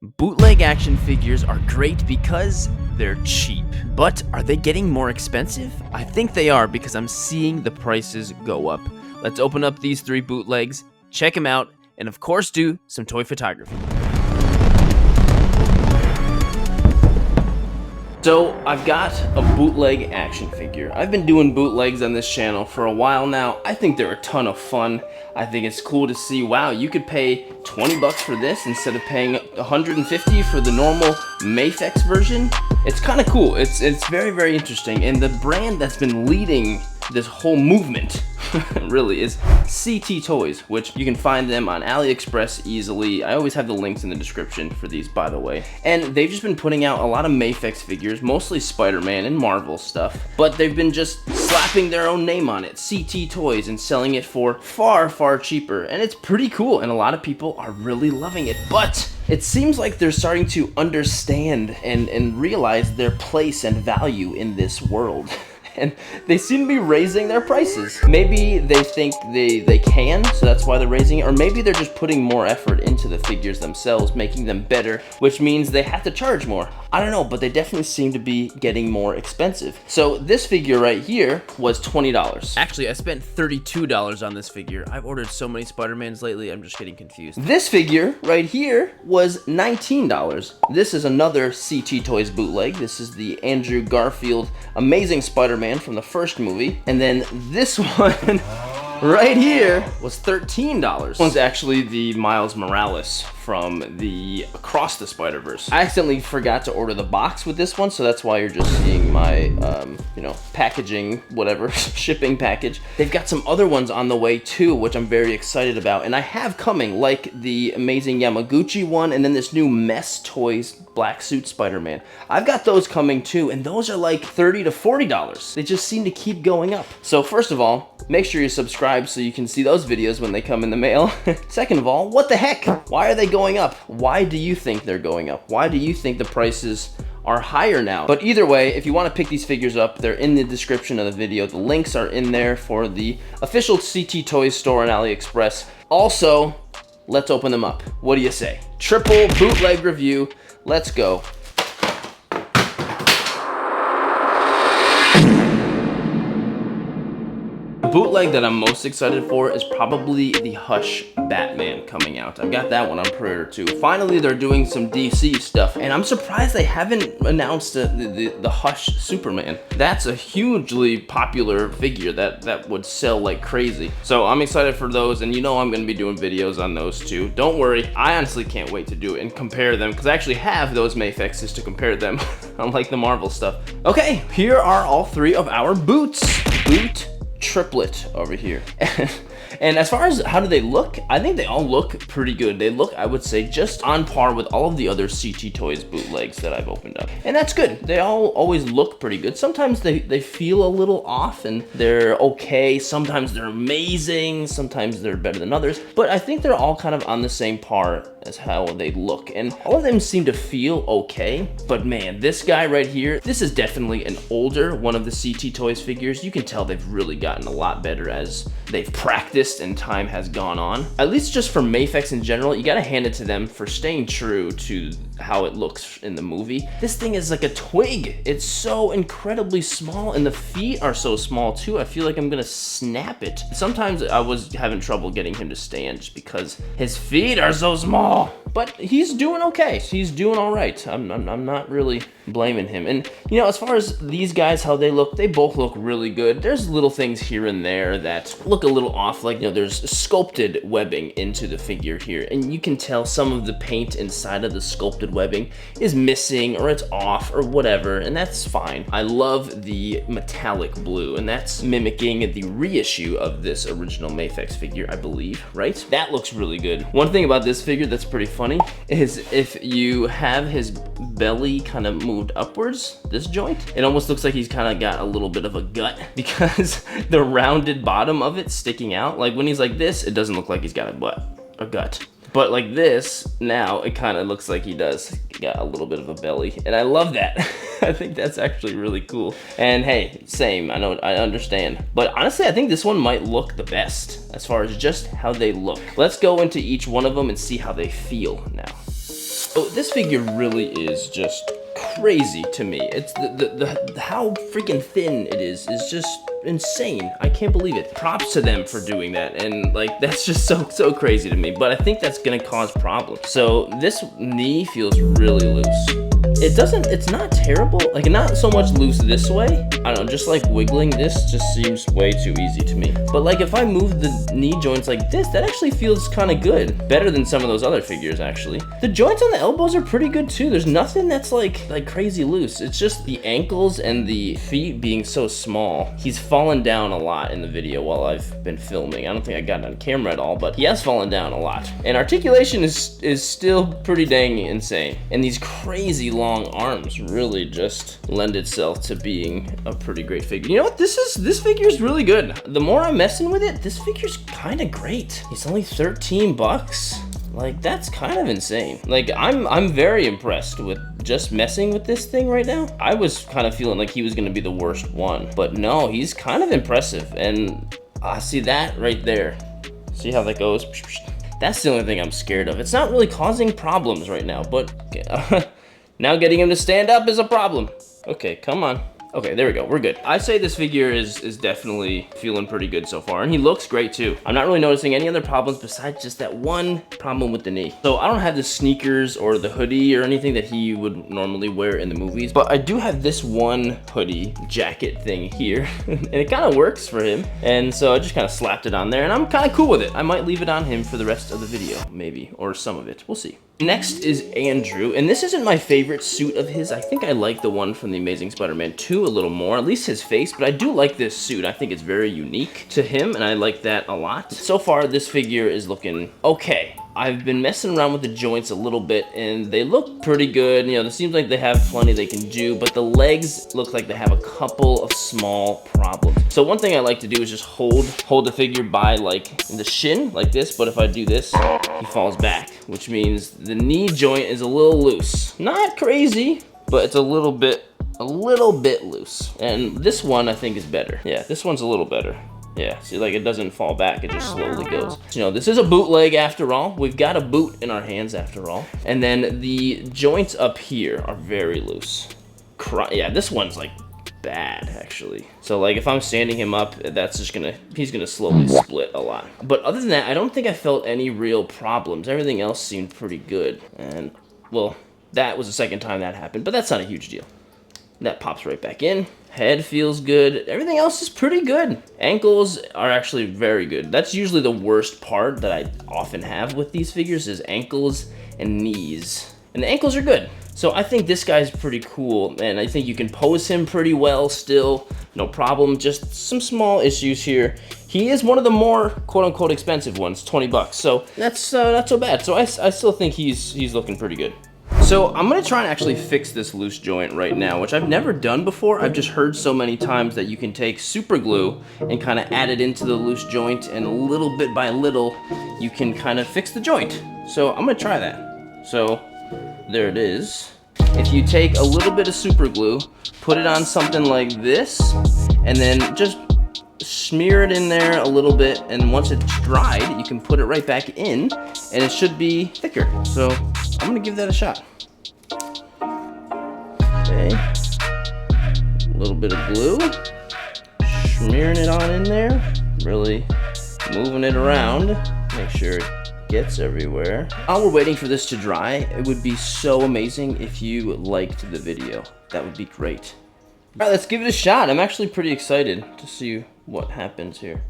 Bootleg action figures are great because they're cheap. But are they getting more expensive? I think they are because I'm seeing the prices go up. Let's open up these 3 bootlegs, check them out, and of course do some toy photography. So I've got a bootleg action figure. I've been doing bootlegs on this channel for a while now. I think they're a ton of fun. I think it's cool to see, wow, you could pay 20 bucks for this instead of paying 150 for the normal Mafex version. It's kind of cool. It's very, very interesting. And the brand that's been leading this whole movement really is CT Toys, which you can find them on AliExpress easily. I always have the links in the description for these, by the way. And they've just been putting out a lot of Mafex figures, mostly Spiderman and Marvel stuff, but they've been just slapping their own name on it, CT Toys, and selling it for far, far cheaper. And it's pretty cool, and a lot of people are really loving it. But it seems like they're starting to understand and realize their place and value in this world. And they seem to be raising their prices. Maybe they think they can, so that's why they're raising it, or maybe they're just putting more effort into the figures themselves, making them better, which means they have to charge more. I don't know, but they definitely seem to be getting more expensive. So this figure right here was $20. Actually, I spent $32 on this figure. I've ordered so many Spider-Mans lately, I'm just getting confused. This figure right here was $19. This is another CT Toys bootleg. This is the Andrew Garfield Amazing Spider-Man from the first movie. And then this one right here was $13. This one's actually the Miles Morales from the Across the Spider-Verse. I accidentally forgot to order the box with this one, so that's why you're just seeing my, packaging, whatever, shipping package. They've got some other ones on the way too, which I'm very excited about, and I have coming, like the Amazing Yamaguchi one, and then this new Mess Toys Black Suit Spider-Man. I've got those coming too, and those are like $30 to $40. They just seem to keep going up. So first of all, make sure you subscribe so you can see those videos when they come in the mail. Second of all, what the heck? Why are they going up? Why do you think they're going up? Why do you think the prices are higher now? But either way, if you want to pick these figures up, they're in the description of the video. The links are in there for the official CT Toys store on AliExpress. Also, let's open them up. What do you say? Triple bootleg review. Let's go. The bootleg that I'm most excited for is probably the Hush Batman coming out. I've got that one on pre-order too. Finally, they're doing some DC stuff, and I'm surprised they haven't announced the Hush Superman. That's a hugely popular figure that would sell like crazy. So I'm excited for those, and you know I'm gonna be doing videos on those too. Don't worry, I honestly can't wait to do it and compare them, because I actually have those Mafexes to compare them, unlike the Marvel stuff. Okay, here are all 3 of our boots. Boot triplet over here. And as far as how do they look, I think they all look pretty good. They look, I would say, just on par with all of the other CT Toys bootlegs that I've opened up. And that's good. They all always look pretty good. Sometimes they feel a little off and they're okay. Sometimes they're amazing. Sometimes they're better than others. But I think they're all kind of on the same par as how they look. And all of them seem to feel okay. But man, this guy right here, this is definitely an older one of the CT Toys figures. You can tell they've really gotten a lot better as they've practiced and time has gone on. At least just for Mafex in general, you gotta hand it to them for staying true to how it looks in the movie. This thing is like a twig. It's so incredibly small, and the feet are so small too. I feel like I'm gonna snap it. Sometimes I was having trouble getting him to stand just because his feet are so small. But he's doing okay. He's doing all right. I'm not really blaming him. And you know, as far as these guys, how they look, they both look really good. There's little things here and there that look a little off, like, you know, there's sculpted webbing into the figure here, and you can tell some of the paint inside of the sculpted webbing is missing or it's off or whatever, and that's fine. I love the metallic blue, and that's mimicking the reissue of this original Mafex figure, I believe, right? That looks really good. One thing about this figure that's pretty funny is if you have his belly kind of moved upwards, this joint, it almost looks like he's kind of got a little bit of a gut because the rounded bottom of it sticking out. Like when he's like this, it doesn't look like he's got a gut. But like this, now it kind of looks like he does got a little bit of a belly, and I love that. I think that's actually really cool. And hey, same, I know, I understand. But honestly, I think this one might look the best as far as just how they look. Let's go into each one of them and see how they feel now. Oh, this figure really is just crazy to me. It's the how freaking thin it is just insane. I can't believe it. Props to them for doing that, and like that's just so crazy to me. But I think that's gonna cause problems. So this knee feels really loose. It's not terrible, like not so much loose this way. I don't know, just like wiggling this just seems way too easy to me. But like if I move the knee joints like this, that actually feels kind of good. Better than some of those other figures actually. The joints on the elbows are pretty good too. There's nothing that's like crazy loose. It's just the ankles and the feet being so small. He's fallen down a lot in the video while I've been filming. I don't think I got it on camera at all, but he has fallen down a lot. And articulation is still pretty dang insane. And these crazy long arms really just lend itself to being a pretty great figure. You know what? This figure's really good. The more I'm messing with it, this figure's kind of great. It's only 13 bucks. Like that's kind of insane. Like I'm very impressed with just messing with this thing right now. I was kind of feeling like he was gonna be the worst one, but no, he's kind of impressive. And I see that right there. See how that goes? That's the only thing I'm scared of. It's not really causing problems right now, but now getting him to stand up is a problem. Okay, come on. Okay, there we go, we're good. I say this figure is definitely feeling pretty good so far, and he looks great too. I'm not really noticing any other problems besides just that one problem with the knee. So I don't have the sneakers or the hoodie or anything that he would normally wear in the movies, but I do have this one hoodie jacket thing here, and it kind of works for him. And so I just kind of slapped it on there, and I'm kind of cool with it. I might leave it on him for the rest of the video, maybe, or some of it, we'll see. Next is Andrew, and this isn't my favorite suit of his. I think I like the one from The Amazing Spider-Man 2 a little more, at least his face, but I do like this suit. I think it's very unique to him, and I like that a lot. So far, this figure is looking okay. I've been messing around with the joints a little bit, and they look pretty good. You know, it seems like they have plenty they can do, but the legs look like they have a couple of small problems. So one thing I like to do is just hold the figure by like the shin, like this, but if I do this, he falls back, which means the knee joint is a little loose. Not crazy, but it's a little bit loose. And this one I think is better. Yeah, this one's a little better. Yeah, see, like it doesn't fall back, it just slowly goes. You know, this is a bootleg after all. We've got a boot in our hands after all. And then the joints up here are very loose. Yeah, this one's like bad actually. So like if I'm standing him up, that's just he's gonna slowly split a lot. But other than that, I don't think I felt any real problems. Everything else seemed pretty good. And well, that was the second time that happened, but that's not a huge deal. That pops right back in. Head feels good. Everything else is pretty good. Ankles are actually very good. That's usually the worst part that I often have with these figures is ankles and knees. And the ankles are good. So I think this guy's pretty cool, and I think you can pose him pretty well still. No problem, just some small issues here. He is one of the more quote-unquote expensive ones, 20 bucks. So that's not so bad. So I still think he's looking pretty good. So I'm gonna try and actually fix this loose joint right now, which I've never done before. I've just heard so many times that you can take super glue and kind of add it into the loose joint, and little bit by little, you can kind of fix the joint. So I'm gonna try that. So there it is. If you take a little bit of super glue, put it on something like this, and then just smear it in there a little bit, and once it's dried, you can put it right back in, and it should be thicker. So I'm gonna give that a shot. Okay, a little bit of glue, smearing it on in there, really moving it around, make sure it gets everywhere. While we're waiting for this to dry, it would be so amazing if you liked the video. That would be great. All right, let's give it a shot. I'm actually pretty excited to see what happens here.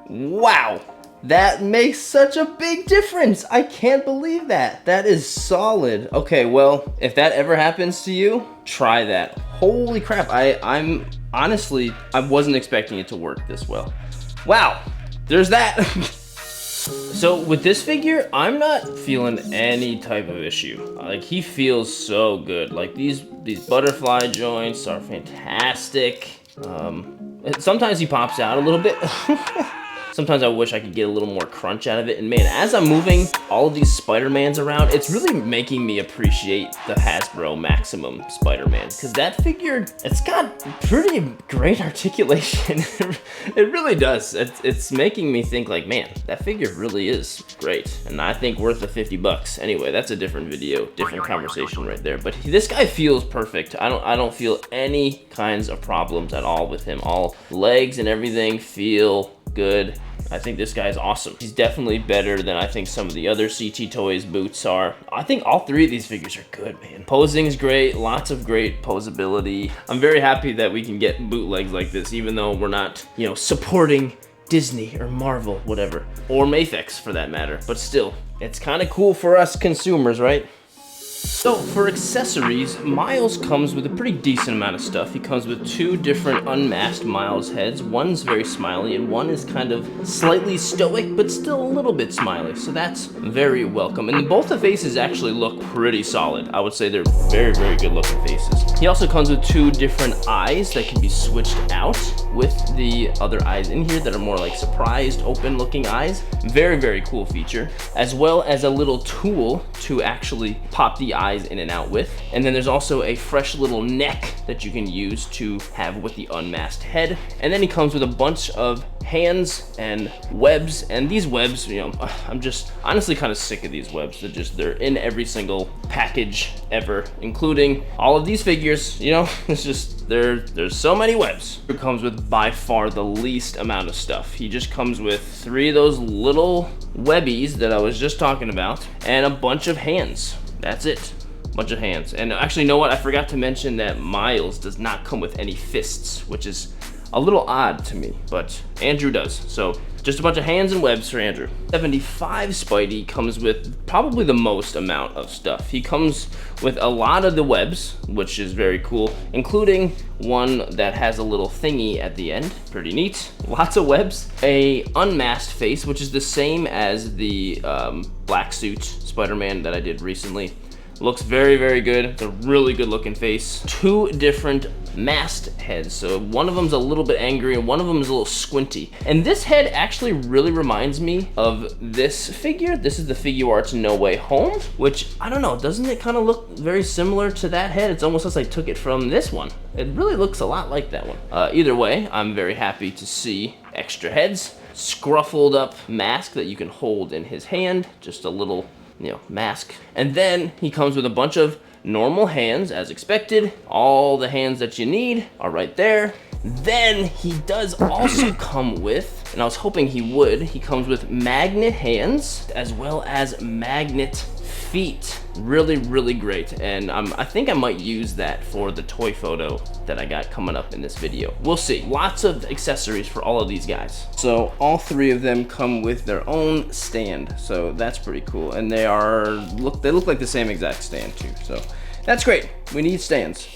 Wow, that makes such a big difference. I can't believe that. That is solid. Okay, well, if that ever happens to you, try that. Holy crap, I'm honestly, I wasn't expecting it to work this well. Wow, there's that. So with this figure, I'm not feeling any type of issue. Like, he feels so good. Like, these butterfly joints are fantastic. Sometimes he pops out a little bit. Sometimes I wish I could get a little more crunch out of it. And man, as I'm moving all of these Spider-Mans around, it's really making me appreciate the Hasbro Maximum Spider-Man, because that figure, it's got pretty great articulation. It really does. It's making me think like, man, that figure really is great, and I think worth the 50 bucks. Anyway, that's a different video, different conversation right there. But this guy feels perfect. I don't feel any kinds of problems at all with him. All legs and everything feel good. I think this guy's awesome. He's definitely better than I think some of the other CT Toys boots are. I think all three of these figures are good, man. Posing is great, lots of great posability. I'm very happy that we can get bootlegs like this, even though we're not, you know, supporting Disney or Marvel, whatever, or Mafex for that matter. But still, it's kind of cool for us consumers, right? So for accessories, Miles comes with a pretty decent amount of stuff. He comes with two different unmasked Miles heads. One's very smiley and one is kind of slightly stoic, but still a little bit smiley. So that's very welcome. And both the faces actually look pretty solid. I would say they're very, very good looking faces. He also comes with two different eyes that can be switched out with the other eyes in here that are more like surprised, open looking eyes. Very, very cool feature. As well as a little tool to actually pop the eyes in and out with. And then there's also a fresh little neck that you can use to have with the unmasked head. And then he comes with a bunch of hands and webs, and these webs, you know, I'm just honestly kind of sick of these webs. They're in every single package ever, including all of these figures. You know, it's just there's so many webs. It comes with by far the least amount of stuff. He just comes with 3 of those little webbies that I was just talking about and a bunch of hands. That's it. Bunch of hands. And actually, you know what? I forgot to mention that Miles does not come with any fists, which is a little odd to me, but Andrew does. So just a bunch of hands and webs for Andrew. 75 Spidey comes with probably the most amount of stuff. He comes with a lot of the webs, which is very cool, including one that has a little thingy at the end. Pretty neat. Lots of webs. A unmasked face, which is the same as the black suit Spider-Man that I did recently. Looks very, very good. It's a really good looking face. 2 different masked heads. So one of them's a little bit angry and one of them is a little squinty. And this head actually really reminds me of this figure. This is the Figuarts No Way Home, which I don't know, doesn't it kind of look very similar to that head? It's almost as I took it from this one. It really looks a lot like that one. Either way, I'm very happy to see extra heads. Scruffled up mask that you can hold in his hand. Just a little, you know, mask. And then he comes with a bunch of normal hands as expected. All the hands that you need are right there. Then he does also come with, and I was hoping he would, he comes with magnet hands as well as magnet feet. Really, really great. And I think I might use that for the toy photo that I got coming up in this video. We'll see. Lots of accessories for all of these guys. So all 3 of them come with their own stand. So that's pretty cool. And they look like the same exact stand too. So that's great. We need stands.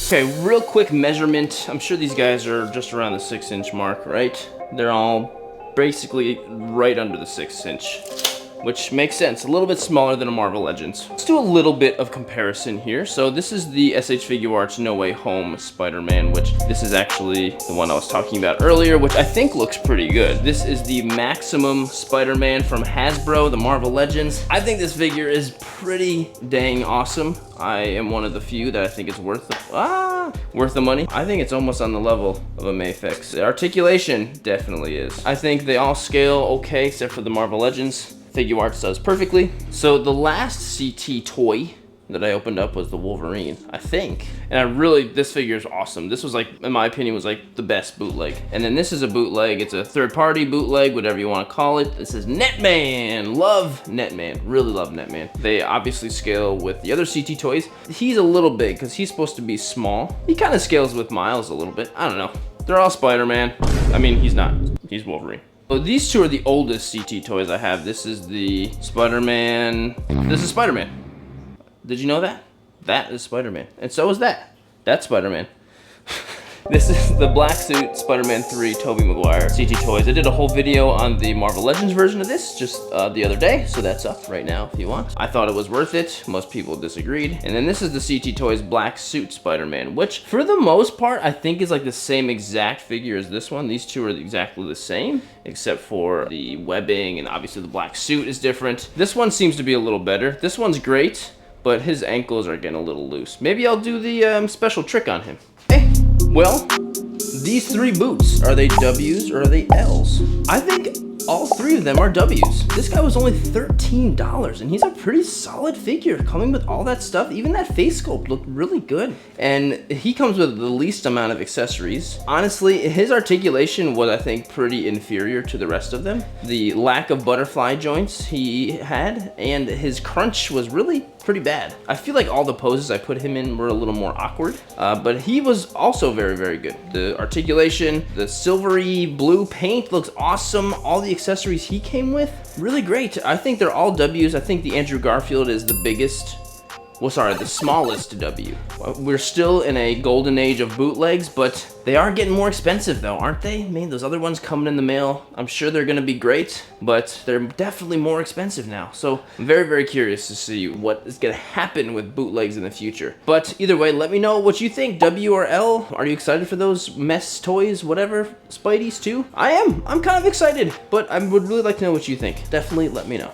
Okay, real quick measurement. I'm sure these guys are just around the 6-inch mark, right? They're all basically right under the 6-inch. Which makes sense, a little bit smaller than a Marvel Legends. Let's do a little bit of comparison here. So this is the SH Figuarts No Way Home Spider-Man, which this is actually the one I was talking about earlier, which I think looks pretty good. This is the Maximum Spider-Man from Hasbro, the Marvel Legends. I think this figure is pretty dang awesome. I am one of the few that I think it's worth the money. I think it's almost on the level of a Mafex. The articulation definitely is. I think they all scale okay, except for the Marvel Legends. Figuarts does perfectly. So the last CT toy that I opened up was the Wolverine, I think. And this figure is awesome. This was like, in my opinion, was like the best bootleg. And then this is a bootleg. It's a third-party bootleg, whatever you want to call it. This is Netman. Love Netman. Really love Netman. They obviously scale with the other CT toys. He's a little big because he's supposed to be small. He kind of scales with Miles a little bit. I don't know. They're all Spider-Man. I mean, he's not. He's Wolverine. So these 2 are the oldest CT toys I have. This is the Spider-Man. This is Spider-Man. Did you know that? That is Spider-Man. And so is that. That's Spider-Man. This is the black suit Spider-Man 3 Tobey Maguire CT Toys. I did a whole video on the Marvel Legends version of this just the other day, so that's up right now if you want. I thought it was worth it. Most people disagreed. And then this is the CT Toys black suit Spider-Man, which for the most part I think is like the same exact figure as this one. These two are exactly the same, except for the webbing, and obviously the black suit is different. This one seems to be a little better. This one's great, but his ankles are getting a little loose. Maybe I'll do the special trick on him. Hey, well, these three boots, are they W's or are they L's? I think all three of them are W's. This guy was only $13, and he's a pretty solid figure coming with all that stuff. Even that face sculpt looked really good. And he comes with the least amount of accessories. Honestly, his articulation was, I think, pretty inferior to the rest of them. The lack of butterfly joints he had, and his crunch was really pretty bad. I feel like all the poses I put him in were a little more awkward, but he was also very, very good. The articulation, the silvery blue paint looks awesome. All the accessories he came with, really great. I think they're all W's. I think the Andrew Garfield is the biggest, well, sorry, the smallest W. We're still in a golden age of bootlegs, but they are getting more expensive though, aren't they? Man, those other ones coming in the mail, I'm sure they're gonna be great, but they're definitely more expensive now. So I'm very, very curious to see what is gonna happen with bootlegs in the future. But either way, let me know what you think, W or L. Are you excited for those mess toys, whatever, Spideys too? I am, I'm kind of excited, but I would really like to know what you think. Definitely let me know.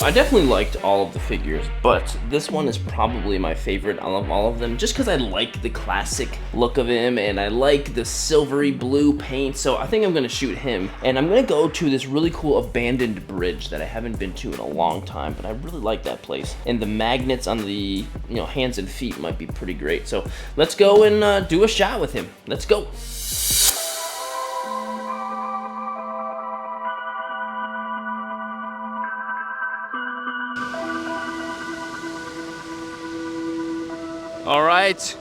I definitely liked all of the figures, but this one is probably my favorite out of all of them, just because I like the classic look of him, and I like the silvery blue paint, so I think I'm going to shoot him. And I'm going to go to this really cool abandoned bridge that I haven't been to in a long time, but I really like that place. And the magnets on the hands and feet might be pretty great. So let's go and do a shot with him. Let's go. All right,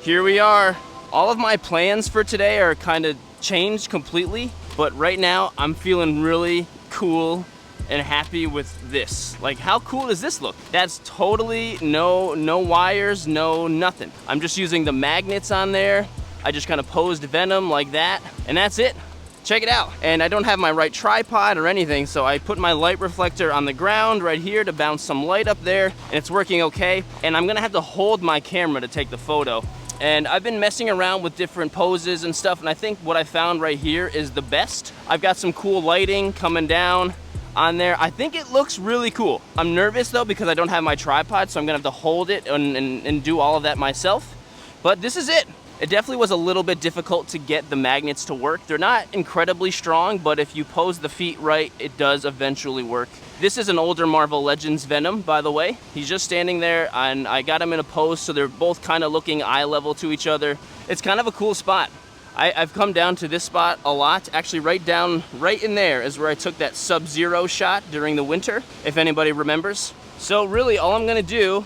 here we are. All of my plans for today are kind of changed completely, but right now I'm feeling really cool and happy with this. Like, how cool does this look? That's totally no wires, no nothing. I'm just using the magnets on there. I just kind of posed Venom like that, and that's it. Check it out. And I don't have my right tripod or anything, so I put my light reflector on the ground right here to bounce some light up there, and it's working okay. And I'm gonna have to hold my camera to take the photo. And I've been messing around with different poses and stuff, and I think what I found right here is the best. I've got some cool lighting coming down on there. I think it looks really cool. I'm nervous though because I don't have my tripod, so I'm gonna have to hold it and do all of that myself. But this is it. It definitely was a little bit difficult to get the magnets to work. They're not incredibly strong, but if you pose the feet right, it does eventually work. This is an older Marvel Legends Venom, by the way. He's just standing there, and I got him in a pose, so they're both kind of looking eye level to each other. It's kind of a cool spot. I've come down to this spot a lot. Actually, right in there is where I took that Sub-Zero shot during the winter, if anybody remembers. So really, all I'm gonna do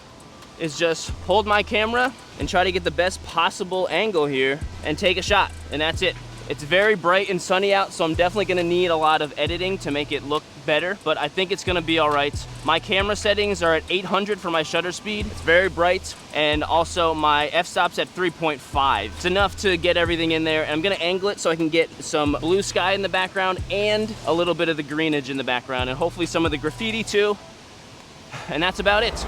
is just hold my camera and try to get the best possible angle here and take a shot, and that's it. It's very bright and sunny out, so I'm definitely gonna need a lot of editing to make it look better, but I think it's gonna be all right. My camera settings are at 800 for my shutter speed. It's very bright, and also my f-stop's at 3.5. It's enough to get everything in there, and I'm gonna angle it so I can get some blue sky in the background and a little bit of the greenage in the background, and hopefully some of the graffiti too, and that's about it.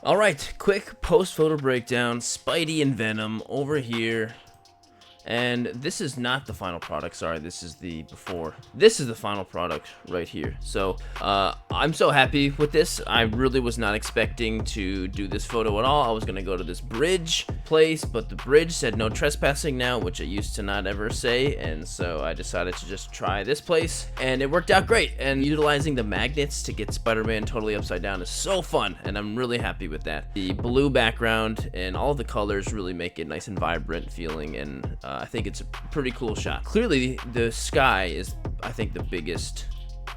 Alright, quick post-photo breakdown. Spidey and Venom over here. And this is not the final product, sorry, this is the before. This is the final product right here. So, I'm so happy with this. I really was not expecting to do this photo at all. I was gonna go to this bridge place, but the bridge said no trespassing now, which it used to not ever say, and so I decided to just try this place, and it worked out great. And utilizing the magnets to get Spider-Man totally upside down is so fun, and I'm really happy with that. The blue background and all the colors really make it nice and vibrant feeling, and I think it's a pretty cool shot. Clearly, the sky is, I think, the biggest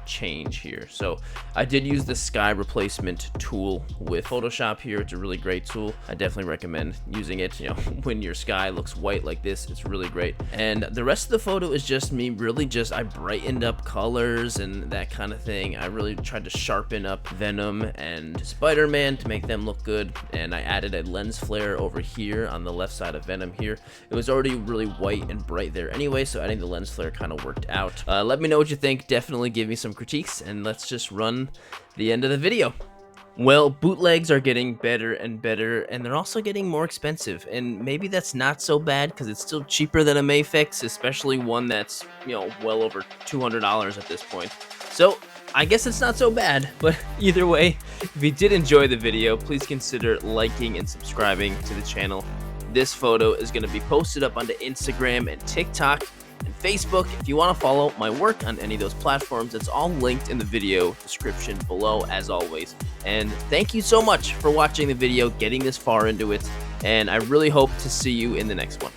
change here. So I did use the sky replacement tool with Photoshop here. It's a really great tool. I definitely recommend using it. You know, when your sky looks white like this, it's really great. And the rest of the photo is just me really just, I brightened up colors and that kind of thing. I really tried to sharpen up Venom and Spider-Man to make them look good. And I added a lens flare over here on the left side of Venom here. It was already really white and bright there anyway, so adding the lens flare kind of worked out. Let me know what you think. Definitely give me some critiques, and let's just run the end of the video. Well, bootlegs are getting better and better, and they're also getting more expensive, and maybe that's not so bad because it's still cheaper than a Mafex, especially one that's, you know, well over $200 at this point. So I guess it's not so bad, but either way, if you did enjoy the video, please consider liking and subscribing to the channel. This photo is going to be posted up onto Instagram and TikTok and Facebook. If you want to follow my work on any of those platforms, it's all linked in the video description below, as always. And thank you so much for watching the video, getting this far into it, and I really hope to see you in the next one.